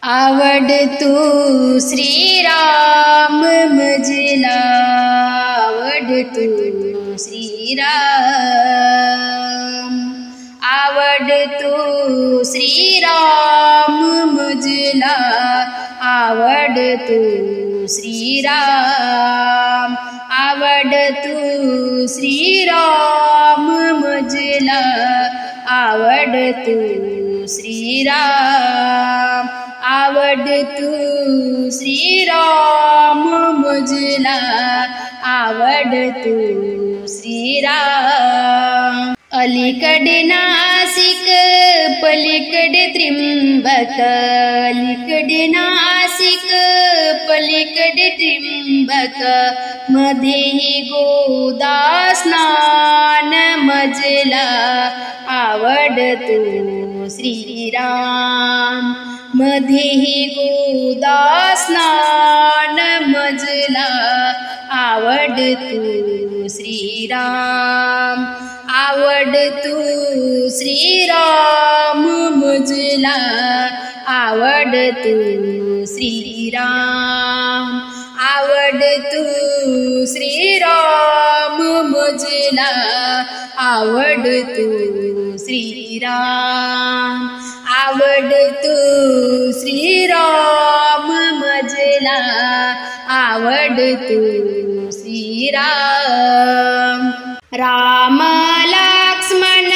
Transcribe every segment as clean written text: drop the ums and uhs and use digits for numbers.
आवडतो श्रीराम मजला, आवडतो श्रीराम, आवडतो श्रीराम मजला, आवडतो श्रीराम, आवडतो श्रीराम मजला, आवडतो श्रीराम, आवडतो श्रीराम मजला, आवडतो श्रीराम. अलीकडे नासिक पलीकडे त्रिंबक, अलीकडे नासिक पलीकडे त्रिंबक, मध्येही गोदा स्नान मजला, आवडतो श्रीराम, मध्येही गोदा स्नान मजला, आवडतो श्रीराम, आवडतो श्रीराम मजला, आवडतो श्रीराम, आवडतो श्रीराम मजला, आवडतो श्रीराम, आवडतो श्रीराम मजला, आवडतो श्रीराम. राम लक्ष्मण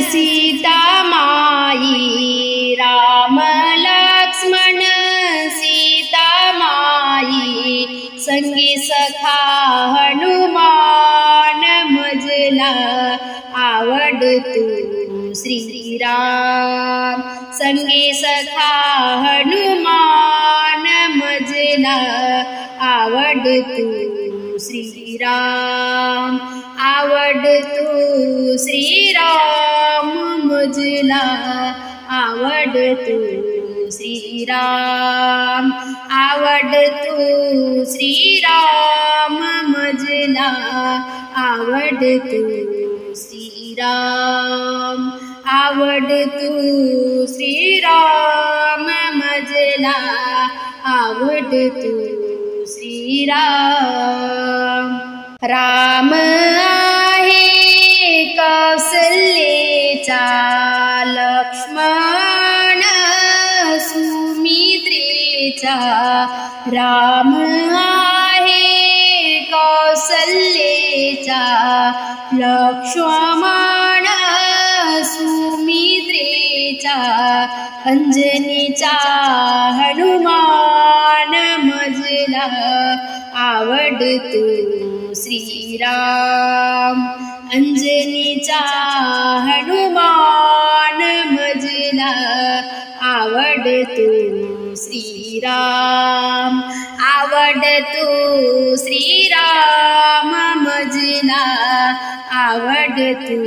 सीता माई, राम लक्ष्मण सीता माई, संगी सखा हनुमान मजला, आवडतो श्रीराम, संगी सखा हनुमान मजला, आवडतो श्रीराम, आवडतो श्रीराम मजला, आवडतो श्रीराम, आवडतो श्रीराम मजला, आवडतो श्रीराम, आवडतो श्रीराम मजला, आवडतो श्रीराम. राम आहे कौसल्येचा, लक्ष्मण सुमित्रेचा, राम आहे कौसल्येचा, लक्ष्मण सुमित्रेचा, अंजनीचा हनुमान मजला, आवडतो श्रीराम, अंजनीचा हनुमान मजला, आवडतो श्रीराम, आवडतो श्रीराम मजला, आवडतो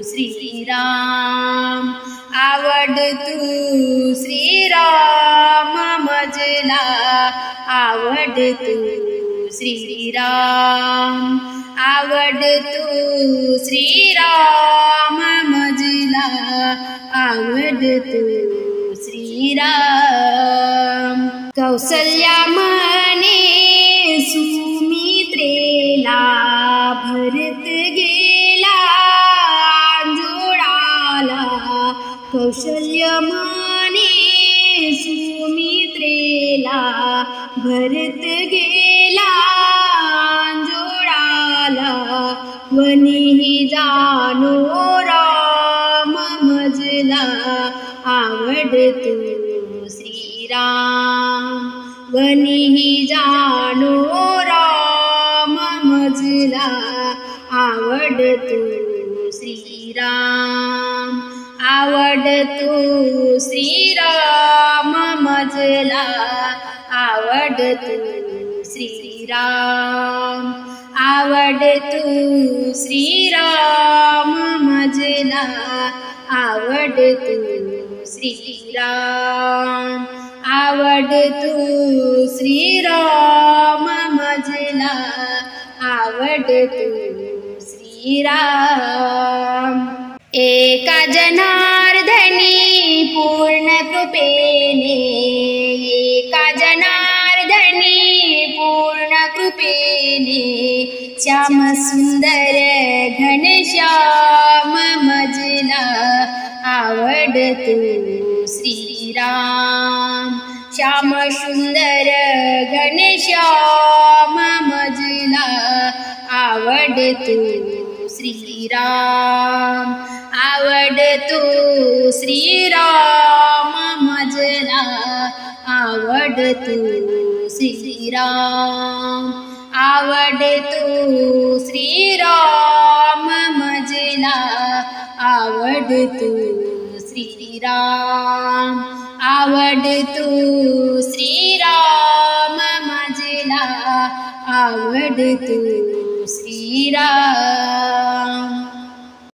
श्रीराम, आवडतो श्रीराम मजला, आवडतो श्रीराम, आवडतो श्रीराम मजला, आवडतो श्रीराम. कौसल्या म्हणे सुमित्रेला, भरत गेला जोडाला, कौशल्य म्हणे सुमित्रेला, भरत गेला जोडाला, वनीही जानो राम मजला, आवडतो श्रीराम, वनीही जानो राम मजला, आवडतो श्रीराम, आवडतो श्रीराम मजला, आवडतो श्रीराम, आवडतो श्रीराम मजला, आवडतो श्रीराम, आवडतो श्रीराम मजला, आवडतो श्रीराम. एका जनार्दनी पूर्ण कृपेने केले श्याम सुंदर घनश्याम मजला आवडतो श्रीराम श्याम सुंदर घनश्याम मजला आवडतो श्रीराम आवडतो श्रीराम मजला आवडतो श्रीराम आवडतो श्रीराम मजला आवडतो श्रीराम आवडतो श्रीराम मजला आवडतो श्रीराम।